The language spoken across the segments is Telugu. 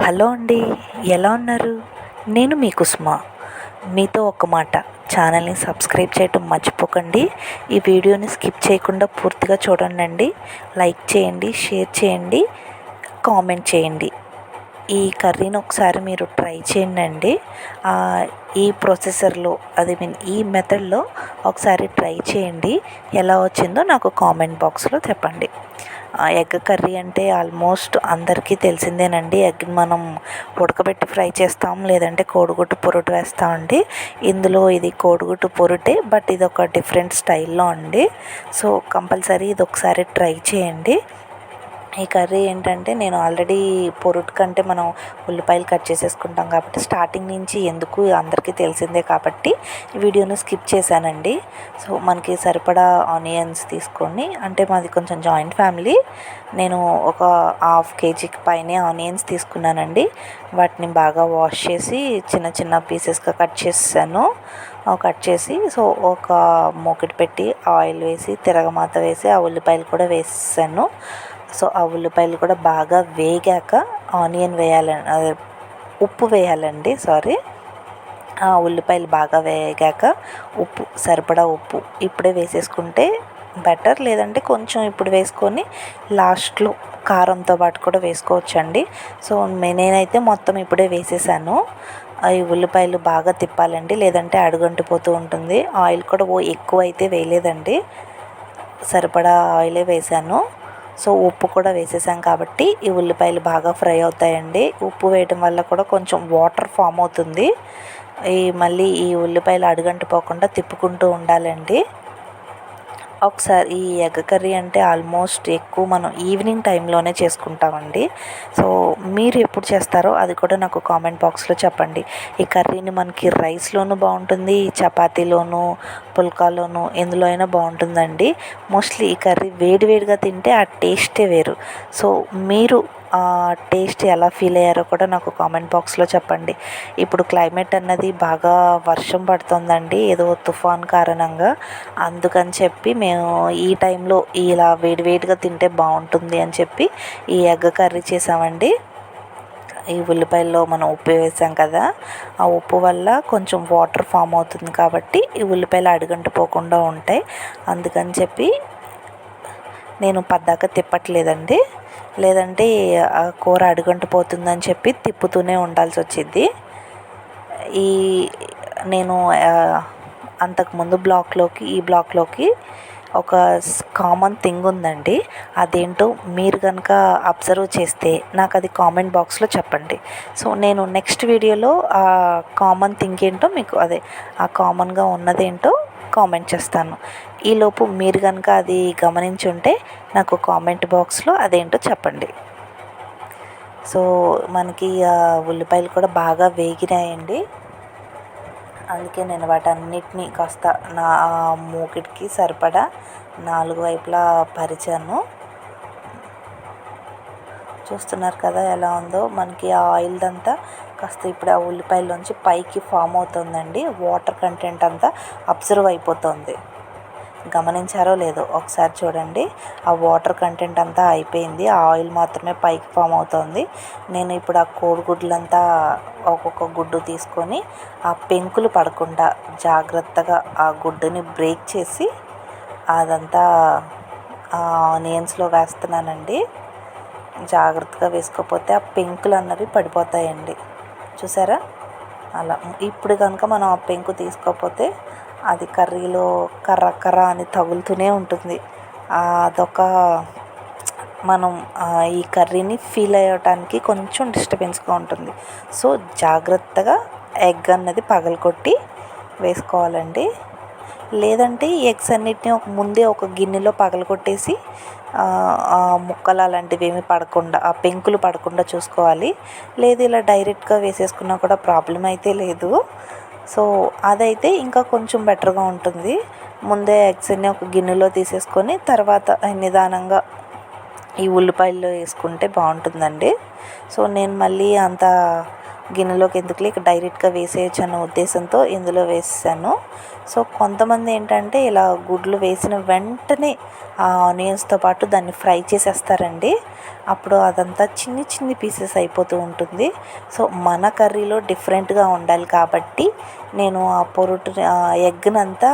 హలో అండి, ఎలా ఉన్నారు? నేను మీ కుసుమ. మీతో ఒక మాట, ఛానల్ని సబ్స్క్రైబ్ చేయటం మర్చిపోకండి. ఈ వీడియోని స్కిప్ చేయకుండా పూర్తిగా చూడండి. లైక్ చేయండి, షేర్ చేయండి, కామెంట్ చేయండి. ఈ కర్రీని ఒకసారి మీరు ట్రై చేయండి. ఈ ప్రొసెసర్లో ఈ మెథడ్లో ఒకసారి ట్రై చేయండి. ఎలా వచ్చిందో నాకు కామెంట్ బాక్స్లో చెప్పండి. ఎగ్ కర్రీ అంటే ఆల్మోస్ట్ అందరికీ తెలిసిందేనండి. ఎగ్ని మనం ఉడకబెట్టి ఫ్రై చేస్తాం, లేదంటే కోడిగుడ్డు పొరుటు వేస్తామండి. ఇందులో ఇది కోడిగుడ్డు పొరుటే, బట్ ఇది ఒక డిఫరెంట్ స్టైల్లో అండి. సో కంపల్సరీ ఇది ఒకసారి ట్రై చేయండి. ఈ కర్రీ ఏంటంటే, నేను ఆల్రెడీ పొరుటు కంటే మనం ఉల్లిపాయలు కట్ చేసేసుకుంటాం కాబట్టి స్టార్టింగ్ నుంచి ఎందుకు అందరికీ తెలిసిందే కాబట్టి వీడియోని స్కిప్ చేశానండి. సో మనకి సరిపడా ఆనియన్స్ తీసుకొని, అంటే మాది కొంచెం జాయింట్ ఫ్యామిలీ, నేను ఒక 1/2 కేజీకి పైనే ఆనియన్స్ తీసుకున్నానండి. వాటిని బాగా వాష్ చేసి చిన్న చిన్న పీసెస్గా కట్ చేసాను. కట్ చేసి సో ఒక మూకుడు పెట్టి ఆయిల్ వేసి తిరగమాత వేసి ఆ ఉల్లిపాయలు కూడా వేసాను. సో ఆ ఉల్లిపాయలు కూడా బాగా వేగాక ఆనియన్ వేయాలండి, అదే ఉప్పు వేయాలండి, ఆ ఉల్లిపాయలు బాగా వేగాక ఉప్పు, సరిపడా ఉప్పు ఇప్పుడే వేసేసుకుంటే బెటర్, లేదంటే కొంచెం ఇప్పుడు వేసుకొని లాస్ట్లో కారంతో పాటు కూడా వేసుకోవచ్చండి. సో నేనైతే మొత్తం ఇప్పుడే వేసేసాను. ఈ ఉల్లిపాయలు బాగా తిప్పాలండి, లేదంటే అడుగంటిపోతూ ఉంటుంది. ఆయిల్ కూడా ఎక్కువ అయితే వేయలేదండి, సరిపడా ఆయిలే వేసాను. సో ఉప్పు కూడా వేసేసాం కాబట్టి ఈ ఉల్లిపాయలు బాగా ఫ్రై అవుతాయండి. ఉప్పు వేయడం వల్ల కూడా కొంచెం వాటర్ ఫామ్ అవుతుంది. మళ్ళీ ఈ ఉల్లిపాయలు అడుగంటిపోకుండా తిప్పుకుంటూ ఉండాలండి. ఒకసారి ఈ ఎగ్ కర్రీ అంటే ఆల్మోస్ట్ ఎక్కువ మనం ఈవినింగ్ టైంలోనే చేసుకుంటామండి. సో మీరు ఎప్పుడు చేస్తారో అది కూడా నాకు కామెంట్ బాక్స్లో చెప్పండి. ఈ కర్రీని మనకి రైస్లోనూ బాగుంటుంది, చపాతీలోను, పుల్కాలోను, ఎందులో అయినా బాగుంటుందండి. మోస్ట్లీ ఈ కర్రీ వేడివేడిగా తింటే ఆ టేస్టే వేరు. సో మీరు ఆ టేస్ట్ ఎలా ఫీల్ అయ్యారో కూడా నాకు కామెంట్ బాక్స్లో చెప్పండి. ఇప్పుడు క్లైమేట్ అన్నది బాగా వర్షం పడుతుందండి, ఏదో తుఫాన్ కారణంగా. అందుకని చెప్పి మేము ఈ టైంలో ఇలా వేడివేడిగా తింటే బాగుంటుంది అని చెప్పి ఈ ఎగ్ కర్రీ చేసామండి. ఈ ఉల్లిపాయల్లో మనం ఉప్పు వేసాం కదా, ఆ ఉప్పు వల్ల కొంచెం వాటర్ ఫామ్ అవుతుంది కాబట్టి ఈ ఉల్లిపాయలు అడుగంటిపోకుండా ఉంటాయి. అందుకని చెప్పి నేను పద్దాక తిప్పట్లేదండి, లేదంటే ఆ కూర అడుగంటిపోతుందని చెప్పి తిప్పుతూనే ఉండాల్సి వచ్చింది. నేను అంతకుముందు బ్లాక్లోకి ఈ బ్లాక్లోకి ఒక కామన్ థింగ్ ఉందండి. అదేంటో మీరు కనుక అబ్జర్వ్ చేస్తే నాకు అది కామెంట్ బాక్స్లో చెప్పండి. సో నేను నెక్స్ట్ వీడియోలో ఆ కామన్ థింగ్ ఏంటో మీకు, ఆ కామన్గా ఉన్నదేంటో కామెంట్ చేస్తాను. ఈలోపు మీరు కనుక అది గమనించుంటే నాకు కామెంట్ బాక్స్లో అదేంటో చెప్పండి. సో మనకి ఉల్లిపాయలు కూడా బాగా వేగినాయండి. అందుకే నేను వాటన్నిటినీ కాస్త నా మూకిడికి సరిపడా 4 వైపులా పరిచాను. చూస్తున్నారు కదా ఎలా ఉందో. మనకి ఆ ఆయిల్ అంతా కాస్త ఇప్పుడు ఆ ఉల్లిపాయలోంచి పైకి ఫామ్ అవుతుందండి. వాటర్ కంటెంట్ అంతా అబ్జర్వ్ అయిపోతుంది. గమనించారో లేదో ఒకసారి చూడండి. ఆ వాటర్ కంటెంట్ అంతా అయిపోయింది, ఆ ఆయిల్ మాత్రమే పైకి ఫామ్ అవుతుంది. నేను ఇప్పుడు ఆ కోడిగుడ్లంతా ఒక్కొక్క గుడ్డు తీసుకొని ఆ పెంకులు పడకుండా జాగ్రత్తగా ఆ గుడ్డుని బ్రేక్ చేసి అదంతా ఆనియన్స్లో వేస్తున్నానండి. జాగ్రత్తగా వేసుకోకపోతే ఆ పెంకులు అన్నవి పడిపోతాయండి. చూసారా అలా. ఇప్పుడు కనుక మనం ఆ పెంకు తీసుకోకపోతే అది కర్రీలో కర్ర కర్ర అని తగులుతూనే ఉంటుంది. అదొక మనం ఈ కర్రీని ఫీల్ అయ్యటానికి కొంచెం డిస్టర్బెన్స్గా ఉంటుంది. సో జాగ్రత్తగా ఎగ్ అన్నది పగలగొట్టి వేసుకోవాలండి. లేదంటే ఈ ఎగ్స్ అన్నిటిని ముందే ఒక గిన్నెలో పగలగొట్టేసి ముక్కలు అలాంటివి ఏమీ పడకుండా, ఆ పెంకులు పడకుండా చూసుకోవాలి. లేదు ఇలా డైరెక్ట్గా వేసేసుకున్నా కూడా ప్రాబ్లం అయితే లేదు. సో అదైతే ఇంకా కొంచెం బెటర్గా ఉంటుంది. ముందే ఎగ్స్ అన్ని ఒక గిన్నెలో తీసేసుకొని తర్వాత నిదానంగా ఈ ఉల్లిపాయల్లో వేసుకుంటే బాగుంటుందండి. సో నేను మళ్ళీ అంత గిన్నెలోకి ఎందుకులే ఇక డైరెక్ట్గా వేసేయచ్చు అన్న ఉద్దేశంతో ఇందులో వేసేసాను. సో కొంతమంది ఏంటంటే ఇలా గుడ్లు వేసిన వెంటనే ఆ ఆనియన్స్తో పాటు దాన్ని ఫ్రై చేసేస్తారండి. అప్పుడు అదంతా చిన్ని చిన్ని పీసెస్ అయిపోతూ ఉంటుంది. సో మన కర్రీలో డిఫరెంట్గా ఉండాలి కాబట్టి నేను ఆ ఎగ్నంతా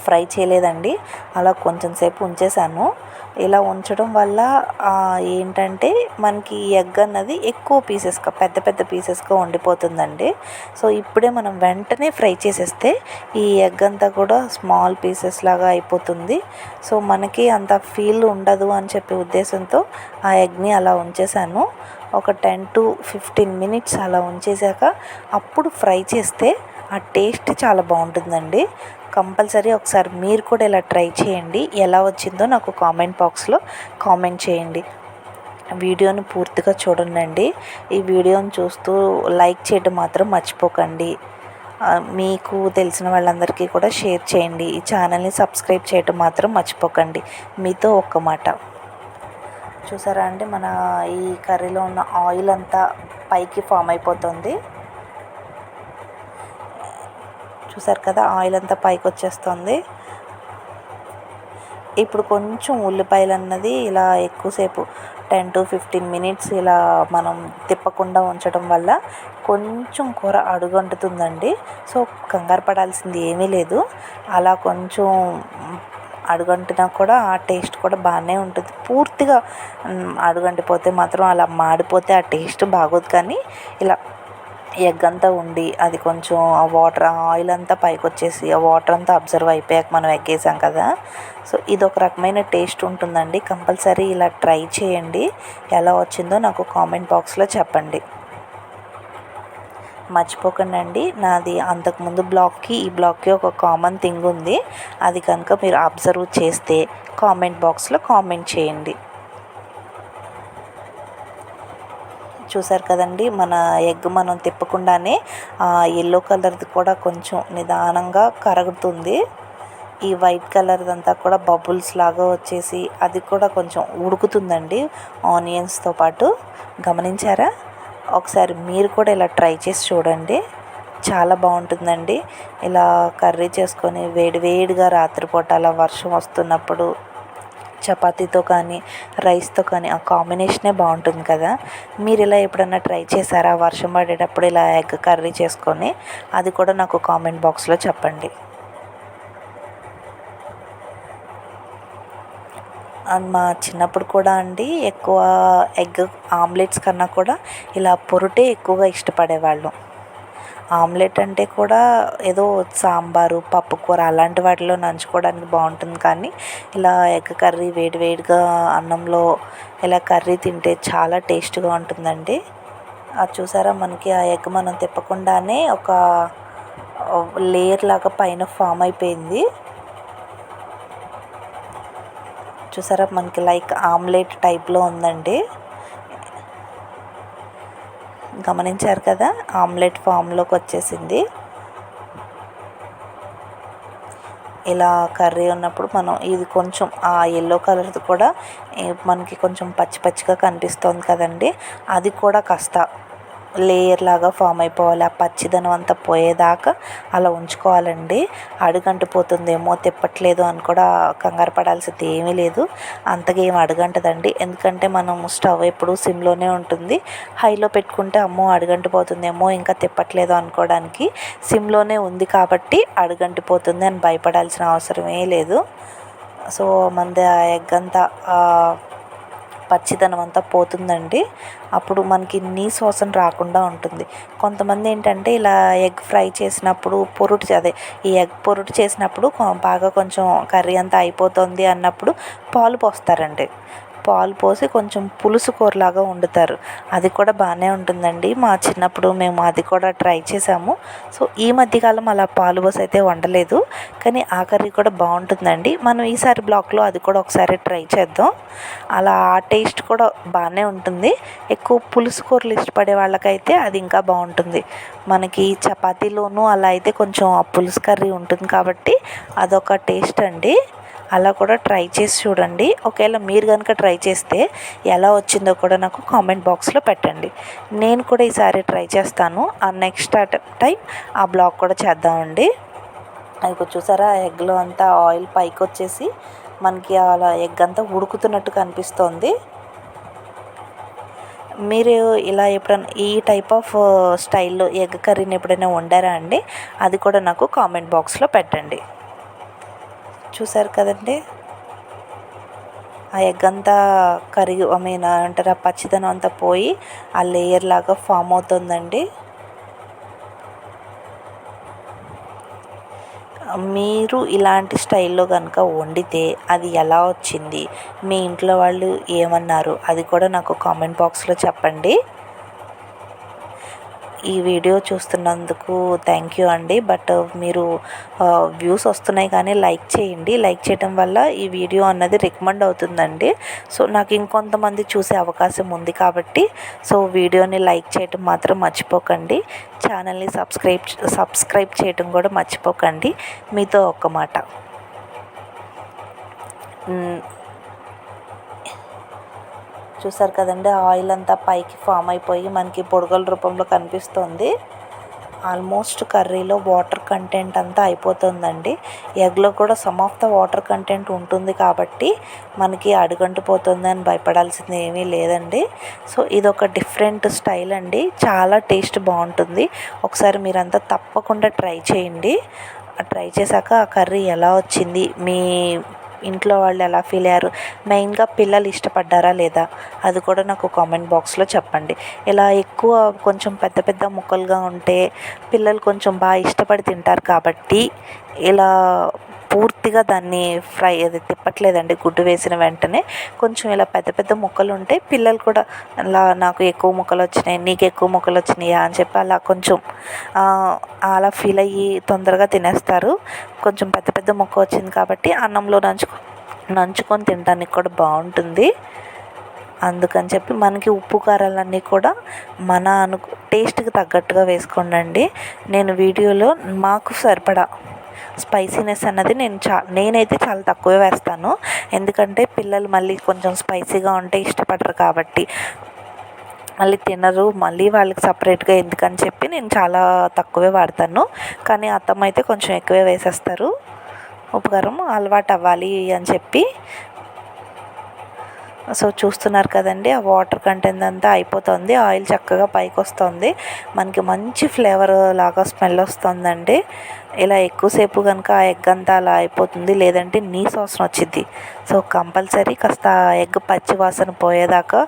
ఫ్రై చేయలేదండి, అలా కొంచెం సేపు ఉంచేసాను. ఇలా ఉంచడం వల్ల ఏంటంటే మనకి ఎగ్ అన్నది ఎక్కువ పీసెస్గా పెద్ద పెద్ద పీసెస్గా ఉండిపోతుందండి. సో ఇప్పుడే మనం వెంటనే ఫ్రై చేసేస్తే ఈ ఎగ్ అంతా కూడా స్మాల్ పీసెస్ లాగా అయిపోతుంది. సో మనకి అంత ఫీల్ ఉండదు అని చెప్పే ఉద్దేశంతో ఆ ఎగ్ని అలా ఉంచేసాను. ఒక 10 to 15 minutes అలా ఉంచేసాక అప్పుడు ఫ్రై చేస్తే ఆ టేస్ట్ చాలా బాగుంటుందండి. కంపల్సరీ ఒకసారి మీరు కూడా ఇలా ట్రై చేయండి. ఎలా వచ్చిందో నాకు కామెంట్ బాక్స్లో కామెంట్ చేయండి. వీడియోని పూర్తిగా చూడండి. ఈ వీడియోని చూస్తూ లైక్ చేయడం మాత్రం మర్చిపోకండి. మీకు తెలిసిన వాళ్ళందరికీ కూడా షేర్ చేయండి. ఈ ఛానల్ని సబ్స్క్రైబ్ చేయడం మాత్రం మర్చిపోకండి. మీతో ఒక్క మాట. చూసారా అండి, మన ఈ కర్రీలో ఉన్న ఆయిల్ అంతా పైకి ఫామ్ అయిపోతుంది. చూసారు కదా, ఆయిల్ అంతా పైకి వచ్చేస్తుంది. ఇప్పుడు కొంచెం ఉల్లిపాయలు అన్నది ఇలా ఎక్కువసేపు 10 to 15 minutes ఇలా మనం తిప్పకుండా ఉంచడం వల్ల కొంచెం కూర అడుగంటుతుందండి. సో కంగారు పడాల్సింది ఏమీ లేదు. అలా కొంచెం అడుగంటినా కూడా ఆ టేస్ట్ కూడా బాగానే ఉంటుంది. పూర్తిగా అడుగంటిపోతే మాత్రం అలా మాడిపోతే ఆ టేస్ట్ బాగోదు. కానీ ఇలా ఎగ్ అంతా ఉండి అది కొంచెం ఆ వాటర్ ఆయిల్ అంతా పైకి వచ్చేసి ఆ వాటర్ అంతా అబ్జర్వ్ అయిపోయాక మనం ఎగ్ వేసాం కదా, సో ఇది ఒక రకమైన టేస్ట్ ఉంటుందండి. కంపల్సరీ ఇలా ట్రై చేయండి. ఎలా వచ్చిందో నాకు కామెంట్ బాక్స్లో చెప్పండి. మర్చిపోకండి, నాది అంతకుముందు బ్లాగ్కి ఈ బ్లాగ్కి ఒక కామన్ థింగ్ ఉంది. అది కనుక మీరు అబ్జర్వ్ చేస్తే కామెంట్ బాక్స్లో కామెంట్ చేయండి. చూసారు కదండి, మన ఎగ్ మనం తిప్పకుండానే ఎల్లో కలర్ది కూడా కొంచెం నిదానంగా కరుగుతుంది. ఈ వైట్ కలర్ది అంతా కూడా బబుల్స్ లాగా వచ్చేసి అది కూడా కొంచెం ఉడుకుతుందండి ఆనియన్స్తో పాటు. గమనించారా? ఒకసారి మీరు కూడా ఇలా ట్రై చేసి చూడండి, చాలా బాగుంటుందండి. ఇలా కర్రీ చేసుకొని వేడివేడిగా రాత్రిపూట అలా వర్షం వస్తున్నప్పుడు చపాతీతో కానీ రైస్తో కానీ ఆ కాంబినేషనే బాగుంటుంది కదా. మీరు ఇలా ఎప్పుడన్నా ట్రై చేశారా? వర్షం పడేటప్పుడు ఇలా ఎగ్ కర్రీ చేసుకొని అది కూడా నాకు కామెంట్ బాక్స్లో చెప్పండి. మా చిన్నప్పుడు కూడా అండి ఎక్కువ ఎగ్ ఆమ్లెట్స్ కన్నా కూడా ఇలా పొరుటే ఎక్కువగా ఇష్టపడేవాళ్ళం. ఆమ్లెట్ అంటే కూడా ఏదో సాంబారు పప్పుకూర అలాంటి వాటిలో నంచుకోవడానికి బాగుంటుంది. కానీ ఇలా ఎగ్ కర్రీ వేడివేడిగా అన్నంలో ఇలా కర్రీ తింటే చాలా టేస్ట్గా ఉంటుందండి. అది చూసారా, మనకి ఆ ఎగ్ మనం తిప్పకుండానే ఒక లేయర్ లాగా పైన ఫామ్ అయిపోయింది. చూసారా, మనకి లైక్ ఆమ్లెట్ టైప్లో ఉందండి. గమనించారు కదా, ఆమ్లెట్ ఫామ్లోకి వచ్చేసింది. ఇలా కర్రీ ఉన్నప్పుడు మనం ఇది కొంచెం ఆ ఎల్లో కలర్ది కూడా మనకి కొంచెం పచ్చి పచ్చిగా కనిపిస్తుంది కదండి, అది కూడా కాస్త లేయర్ లాగా ఫామ్ అయిపోవాలి. ఆ పచ్చిదనం అంతా పోయేదాకా అలా ఉంచుకోవాలండి. అడుగంటిపోతుందేమో తిప్పట్లేదు అని కూడా కంగారు పడాల్సింది ఏమీ లేదు. అంతగా ఏం అడుగంటదండి, ఎందుకంటే మనం స్టవ్ ఎప్పుడు సిమ్లోనే ఉంటుంది. హైలో పెట్టుకుంటే అమ్మో అడుగంటిపోతుందేమో ఇంకా తిప్పట్లేదు అనుకోవడానికి సిమ్లోనే ఉంది కాబట్టి అడుగంటిపోతుంది అని భయపడాల్సిన అవసరమే లేదు. సో మనది ఆ ఎగ్ అంతా పచ్చిదనం అంతా పోతుందండి. అప్పుడు మనకి నీసు వాసన రాకుండా ఉంటుంది. కొంతమంది ఏంటంటే ఇలా ఎగ్ ఫ్రై చేసినప్పుడు ఈ ఎగ్ పొరుటు చేసినప్పుడు బాగా కొంచెం కర్రీ అంతా అయిపోతుంది అన్నప్పుడు పాలు పోస్తారండి. పాలు పోసి కొంచెం పులుసు కూరలాగా వండుతారు. అది కూడా బాగానే ఉంటుందండి. మా చిన్నప్పుడు మేము అది కూడా ట్రై చేసాము. సో ఈ మధ్యకాలం అలా పాలు పోసి అయితే వండలేదు, కానీ ఆ కర్రీ కూడా బాగుంటుందండి. మనం ఈసారి బ్లాగ్లో అది కూడా ఒకసారి ట్రై చేద్దాం. అలా ఆ టేస్ట్ కూడా బాగానే ఉంటుంది. ఎక్కువ పులుసు కూరలు ఇష్టపడే వాళ్ళకైతే అది ఇంకా బాగుంటుంది. మనకి చపాతీలోనూ అలా అయితే కొంచెం ఆ పులుసు కర్రీ ఉంటుంది కాబట్టి అదొక టేస్ట్ అండి. అలా కూడా ట్రై చేసి చూడండి. ఒకవేళ మీరు కనుక ట్రై చేస్తే ఎలా వచ్చిందో కూడా నాకు కామెంట్ బాక్స్లో పెట్టండి. నేను కూడా ఈసారి ట్రై చేస్తాను. ఆ నెక్స్ట్ టైం ఆ బ్లాగ్ కూడా చేద్దామండి. అది చూసారా, ఎగ్లో అంతా ఆయిల్ పైకి వచ్చేసి మనకి అలా ఎగ్ అంతా ఉడుకుతున్నట్టు కనిపిస్తోంది. మీరు ఇలా ఎప్పుడైనా ఈ టైప్ ఆఫ్ స్టైల్లో ఎగ్ కర్రీని ఎప్పుడైనా వండారా అండి? అది కూడా నాకు కామెంట్ బాక్స్లో పెట్టండి. చూసారు కదండి, ఆ ఎగ్ అంతా కరిగి అంటారు, ఆ పచ్చిదనం అంతా పోయి ఆ లేయర్ లాగా ఫామ్ అవుతుందండి. మీరు ఇలాంటి స్టైల్లో కనుక వండితే అది ఎలా వచ్చింది, మీ ఇంట్లో వాళ్ళు ఏమన్నారు, అది కూడా నాకు కామెంట్ బాక్స్లో చెప్పండి. ఈ వీడియో చూస్తున్నందుకు థ్యాంక్ యూ అండి. బట్ మీరు వ్యూస్ వస్తున్నాయి కానీ లైక్ చేయండి. లైక్ చేయడం వల్ల ఈ వీడియో అన్నది రికమెండ్ అవుతుందండి. సో నాకు ఇంకొంతమంది చూసే అవకాశం ఉంది కాబట్టి సో వీడియోని లైక్ చేయడం మాత్రం మర్చిపోకండి. ఛానల్ని సబ్స్క్రైబ్ చేయడం కూడా మర్చిపోకండి. మీతో ఒక్క మాట, చూసారు కదండి, ఆయిల్ అంతా పైకి ఫామ్ అయిపోయి మనకి పొడుగల రూపంలో కనిపిస్తుంది. ఆల్మోస్ట్ కర్రీలో వాటర్ కంటెంట్ అంతా అయిపోతుందండి. ఎగ్లో కూడా some of the water content ఉంటుంది కాబట్టి మనకి అడుగంటిపోతుంది అని భయపడాల్సింది ఏమీ లేదండి. సో ఇది ఒక డిఫరెంట్ స్టైల్ అండి, చాలా టేస్ట్ బాగుంటుంది. ఒకసారి మీరంతా తప్పకుండా ట్రై చేయండి. ట్రై చేశాక ఆ కర్రీ ఎలా వచ్చింది, మీ ఇంట్లో వాళ్ళు ఎలా ఫీల్ అయ్యారు, మెయిన్గా పిల్లలు ఇష్టపడ్డారా లేదా, అది కూడా నాకు కామెంట్ బాక్స్లో చెప్పండి. ఇలా ఎక్కువ కొంచెం పెద్ద పెద్ద ముక్కలుగా ఉంటే పిల్లలు కొంచెం బాగా ఇష్టపడి తింటారు కాబట్టి ఇలా పూర్తిగా దాన్ని అది తిప్పట్లేదండి. గుడ్డు వేసిన వెంటనే కొంచెం ఇలా పెద్ద పెద్ద ముక్కలు ఉంటే పిల్లలు కూడా అలా నాకు ఎక్కువ ముక్కలు వచ్చినాయి, నీకు ఎక్కువ ముక్కలు వచ్చినాయా అని చెప్పి అలా కొంచెం అలా ఫీల్ అయ్యి తొందరగా తినేస్తారు. కొంచెం పెద్ద పెద్ద ముక్క వచ్చింది కాబట్టి అన్నంలో నంచుకొని తినడానికి కూడా బాగుంటుంది. అందుకని చెప్పి మనకి ఉప్పు కారాలన్నీ కూడా మన టేస్ట్కి తగ్గట్టుగా వేసుకోండి. నేను వీడియోలో మాకు సరిపడా స్పైసీనెస్ అన్నది నేనైతే చాలా తక్కువే వేస్తాను. ఎందుకంటే పిల్లలు మళ్ళీ కొంచెం స్పైసీగా ఉంటే ఇష్టపడరు కాబట్టి మళ్ళీ తినరు, మళ్ళీ వాళ్ళకి సపరేట్గా ఎందుకని చెప్పి నేను చాలా తక్కువే వాడతాను. కానీ అత్తమ్మ అయితే కొంచెం ఎక్కువే వేసేస్తారు. ఉప్పు కారం అలవాటు అవ్వాలి అని చెప్పి. సో చూస్తున్నారు కదండి, ఆ వాటర్ కంటెంట్ అంతా అయిపోతుంది, ఆయిల్ చక్కగా పైకి వస్తుంది, మనకి మంచి ఫ్లేవర్ లాగా స్మెల్ వస్తుందండి. ఇలా ఎక్కువసేపు కనుక ఆ ఎగ్ అంతా అలా అయిపోతుంది, లేదంటే నీసు వాసన వచ్చింది. సో కంపల్సరీ కాస్త ఎగ్ పచ్చి వాసన పోయేదాకా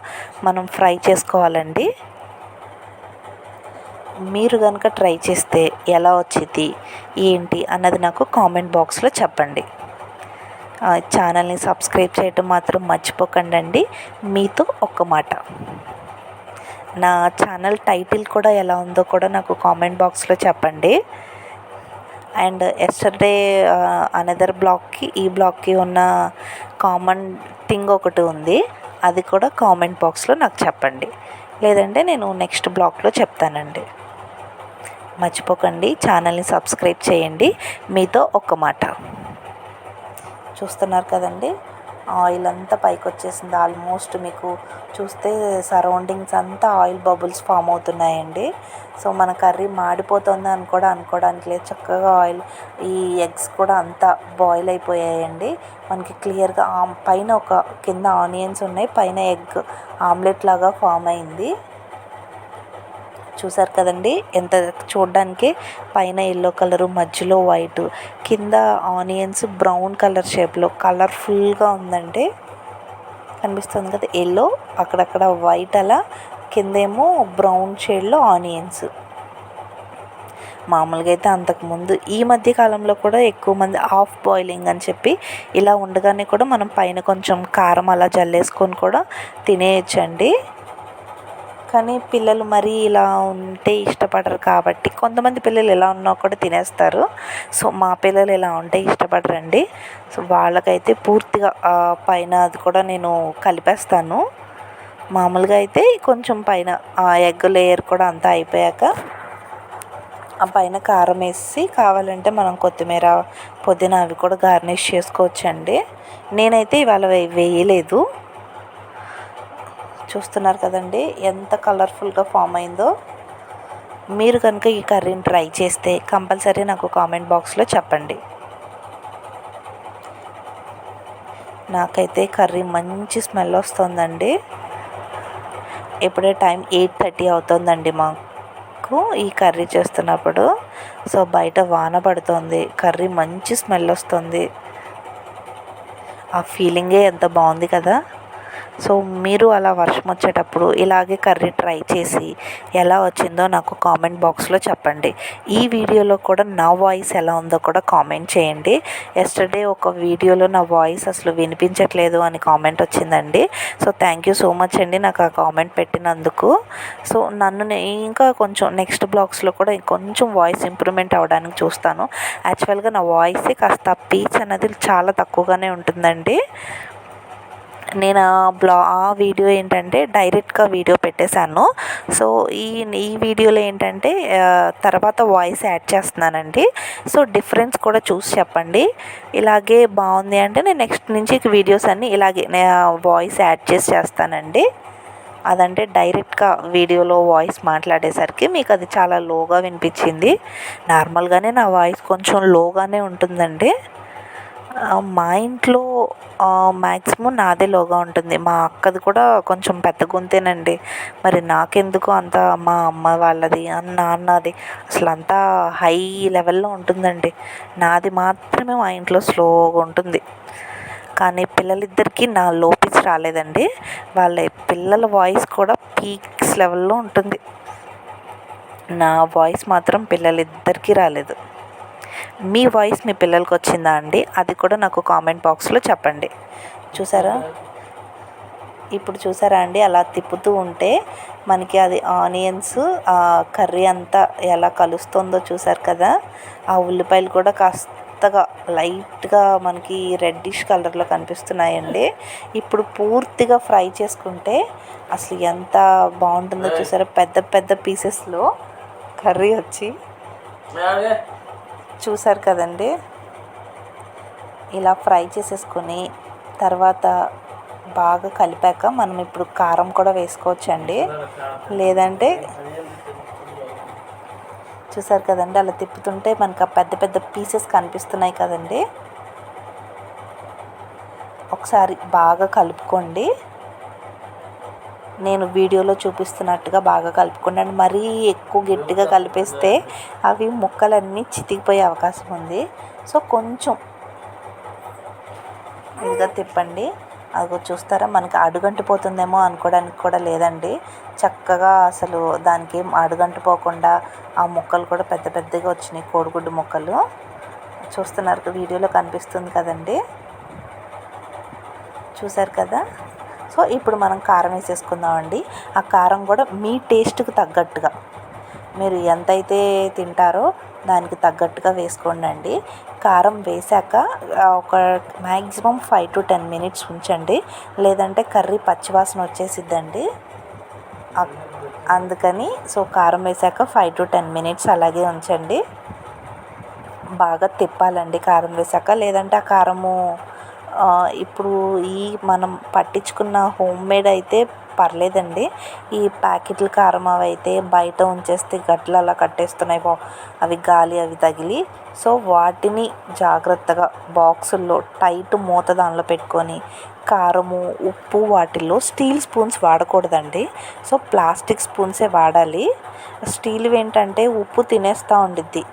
మనం ఫ్రై చేసుకోవాలండి. మీరు కనుక ట్రై చేస్తే ఎలా వచ్చింది ఏంటి అన్నది నాకు కామెంట్ బాక్స్లో చెప్పండి. ఛానల్ని సబ్స్క్రైబ్ చేయటం మాత్రం మర్చిపోకండి. మీతో ఒక్క మాట, నా ఛానల్ టైటిల్ కూడా ఎలా ఉందో కూడా నాకు కామెంట్ బాక్స్లో చెప్పండి. అండ్ ఎస్టర్డే అనదర్ బ్లాగ్కి ఈ బ్లాగ్కి ఉన్న కామన్ థింగ్ ఒకటి ఉంది, అది కూడా కామెంట్ బాక్స్లో నాకు చెప్పండి. లేదంటే నేను నెక్స్ట్ బ్లాగ్లో చెప్తానండి. మర్చిపోకండి, ఛానల్ని సబ్స్క్రైబ్ చేయండి. మీతో ఒక్క మాట, చూస్తున్నారు కదండి, ఆయిల్ అంతా పైకి వచ్చేసింది. ఆల్మోస్ట్ మీకు చూస్తే సరౌండింగ్స్ అంతా ఆయిల్ బబుల్స్ ఫామ్ అవుతున్నాయండి. సో మన కర్రీ మాడిపోతుంది అని కూడా అనుకోవడానికి లేదు, చక్కగా ఆయిల్, ఈ ఎగ్స్ కూడా అంతా బాయిల్ అయిపోయాయండి. మనకి క్లియర్గా పైన కింద ఆనియన్స్ ఉన్నాయి, పైన ఎగ్ ఆమ్లెట్ లాగా ఫామ్ అయింది. చూసారు కదండి, ఎంత చూడడానికి పైన ఎల్లో కలరు, మధ్యలో వైట్, కింద ఆనియన్స్ బ్రౌన్ కలర్ షేప్లో కలర్ఫుల్గా ఉందండి. కనిపిస్తుంది కదా, ఎల్లో అక్కడక్కడ వైట్, అలా కిందేమో బ్రౌన్ షేడ్లో ఆనియన్స్. మామూలుగా అయితే అంతకుముందు ఈ మధ్య కాలంలో కూడా ఎక్కువ మంది హాఫ్ బాయిలింగ్ అని చెప్పి ఇలా ఉండగానే కూడా మనం పైన కొంచెం కారం అలా జల్లేసుకొని కూడా తినేయచ్చండి. కానీ పిల్లలు మరీ ఇలా ఉంటే ఇష్టపడరు కాబట్టి కొంతమంది పిల్లలు ఎలా ఉన్నా కూడా తినేస్తారు. సో మా పిల్లలు ఇలా ఉంటే ఇష్టపడరండి. సో వాళ్ళకైతే పూర్తిగా పైన అది కూడా నేను కలిపేస్తాను. మామూలుగా అయితే కొంచెం పైన ఎగ్ లేయర్ కూడా అంతా అయిపోయాక ఆ పైన కారం వేసి కావాలంటే మనం కొత్తిమీర పుదీనా అవి కూడా గార్నిష్ చేసుకోవచ్చండి. నేనైతే ఇవాళ వేయలేదు. చూస్తున్నారు కదండి ఎంత కలర్ఫుల్గా ఫామ్ అయిందో. మీరు కనుక ఈ కర్రీని ట్రై చేస్తే కంపల్సరీ నాకు కామెంట్ బాక్స్లో చెప్పండి. నాకైతే కర్రీ మంచి స్మెల్ వస్తుందండి. ఇప్పుడే టైం 8:30 అవుతుందండి మాకు ఈ కర్రీ చేస్తున్నప్పుడు. సో బయట వాన పడుతుంది, కర్రీ మంచి స్మెల్ వస్తుంది. ఆ ఫీలింగే ఎంత బాగుంది కదా. సో మీరు అలా వర్షం వచ్చేటప్పుడు ఇలాగే కర్రీ ట్రై చేసి ఎలా వచ్చిందో నాకు కామెంట్ బాక్స్లో చెప్పండి. ఈ వీడియోలో కూడా నా వాయిస్ ఎలా ఉందో కూడా కామెంట్ చేయండి. ఎస్టర్డే ఒక వీడియోలో నా వాయిస్ అసలు వినిపించట్లేదు అని కామెంట్ వచ్చిందండి. So thank you so much అండి నాకు ఆ కామెంట్ పెట్టినందుకు. సో నన్ను ఇంకా కొంచెం నెక్స్ట్ బ్లాగ్స్లో కూడా కొంచెం వాయిస్ ఇంప్రూవ్మెంట్ అవ్వడానికి చూస్తాను. యాక్చువల్గా నా వాయిసే కాస్త పీచ్ అనేది చాలా తక్కువగానే ఉంటుందండి. నేను ఆ వీడియో ఏంటంటే డైరెక్ట్గా వీడియో పెట్టేశాను. సో ఈ వీడియోలో ఏంటంటే తర్వాత వాయిస్ యాడ్ చేస్తున్నానండి. సో డిఫరెన్స్ కూడా చూసి చెప్పండి. ఇలాగే బాగుంది అంటే నేను నెక్స్ట్ నుంచి వీడియోస్ అన్నీ ఇలాగే వాయిస్ యాడ్ చేస్తానండి. అదంటే డైరెక్ట్గా వీడియోలో వాయిస్ మాట్లాడేసరికి మీకు అది చాలా లోగా వినిపించింది. నార్మల్గానే నా వాయిస్ కొంచెం లోగానే ఉంటుందండి. మా ఇంట్లో మ్యాక్సిమం నాదే లోగా ఉంటుంది. మా అక్కది కూడా కొంచెం పెద్ద గొంతేనండి. మరి నాకెందుకు అంత మా అమ్మ వాళ్ళది నాన్నది అసలు అంతా హై లెవెల్లో ఉంటుందండి. నాది మాత్రమే మా ఇంట్లో స్లోగా ఉంటుంది. కానీ పిల్లలిద్దరికీ నా లో పిచ్ రాలేదండి. వాళ్ళ పిల్లల వాయిస్ కూడా పీక్స్ లెవెల్లో ఉంటుంది. నా వాయిస్ మాత్రం పిల్లలిద్దరికీ రాలేదు. మీ వాయిస్ మీ పిల్లలకి వచ్చిందా అండి? అది కూడా నాకు కామెంట్ బాక్స్లో చెప్పండి. చూసారా, ఇప్పుడు చూసారా అండి అలా తిప్పుతూ ఉంటే మనకి అది ఆనియన్స్ కర్రీ అంతా ఎలా కలుస్తుందో చూసారు కదా. ఆ ఉల్లిపాయలు కూడా కాస్తగా లైట్గా మనకి రెడ్డిష్ కలర్లో కనిపిస్తున్నాయండి. ఇప్పుడు పూర్తిగా ఫ్రై చేసుకుంటే అసలు ఎంత బాగుంటుందో చూసారా. పెద్ద పెద్ద పీసెస్లో కర్రీ వచ్చి చూసారు కదండి. ఇలా ఫ్రై చేసేసుకొని తర్వాత బాగా కలిపాక మనం ఇప్పుడు కారం కూడా వేసుకోవచ్చండి. లేదంటే చూసారు కదండి అలా తిప్పుతుంటే మనకు పెద్ద పెద్ద పీసెస్ కనిపిస్తున్నాయి కదండి. ఒకసారి బాగా కలుపుకోండి. నేను వీడియోలో చూపిస్తున్నట్టుగా బాగా కలుపుకోండి. మరీ ఎక్కువ గట్టిగా కలిపేస్తే అవి ముక్కలన్నీ చితికిపోయే అవకాశం ఉంది. సో కొంచెం ఇదిగా తిప్పండి. అదిగో చూస్తారా మనకి అడుగంటిపోతుందేమో అనుకోవడానికి కూడా లేదండి. చక్కగా అసలు దానికి ఏం అడుగంటిపోకుండా ఆ ముక్కలు కూడా పెద్ద పెద్దగా వచ్చినాయి. కోడిగుడ్డు ముక్కలు చూస్తున్నారు, వీడియోలో కనిపిస్తుంది కదండి. చూసారు కదా. సో ఇప్పుడు మనం కారం వేసేసుకుందామండి. ఆ కారం కూడా మీ టేస్ట్కి తగ్గట్టుగా మీరు ఎంతైతే తింటారో దానికి తగ్గట్టుగా వేసుకోండి. కారం వేసాక ఒక మ్యాక్సిమం 5 to 10 minutes ఉంచండి. లేదంటే కర్రీ పచ్చివాసన వచ్చేసిద్దండి. అందుకని సో కారం వేసాక 5 to 10 minutes అలాగే ఉంచండి. బాగా తిప్పాలండి కారం వేసాక. లేదంటే ఆ కారము ఇప్పుడు మనం పట్టించుకున్న హోమ్ మేడ్ అయితే పర్లేదండి. ఈ ప్యాకెట్ల కారం అవి అయితే బయట ఉంచేస్తే గట్లు అలా కట్టేస్తున్నాయి, అవి గాలి అవి తగిలి. సో వాటిని జాగ్రత్తగా బాక్సుల్లో టైట్ మూత దానిలో పెట్టుకొని కారము ఉప్పు వాటిల్లో స్టీల్ స్పూన్స్ వాడకూడదండి. సో ప్లాస్టిక్ స్పూన్సే వాడాలి. స్టీల్వి ఏంటంటే ఉప్పు తినేస్తూ ఉండిద్ది.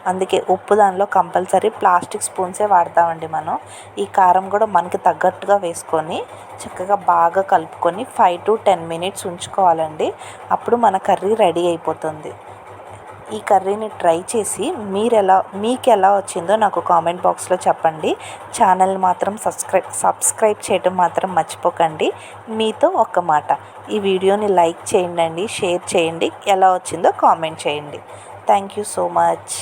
అందుకే ఉప్పు దానిలో కంపల్సరీ ప్లాస్టిక్ స్పూన్సే వాడతామండి మనం. ఈ కారం కూడా మనకి తగ్గట్టుగా వేసుకొని చక్కగా బాగా కలుపుకొని 5 to 10 minutes ఉంచుకోవాలండి. అప్పుడు మన కర్రీ రెడీ అయిపోతుంది. ఈ కర్రీని ట్రై చేసి మీకు ఎలా వచ్చిందో నాకు కామెంట్ బాక్స్లో చెప్పండి. ఛానల్ని మాత్రం సబ్స్క్రైబ్ చేయడం మాత్రం మర్చిపోకండి. మీతో ఒక మాట, ఈ వీడియోని లైక్ చేయండి, షేర్ చేయండి, ఎలా వచ్చిందో కామెంట్ చేయండి. Thank you so much.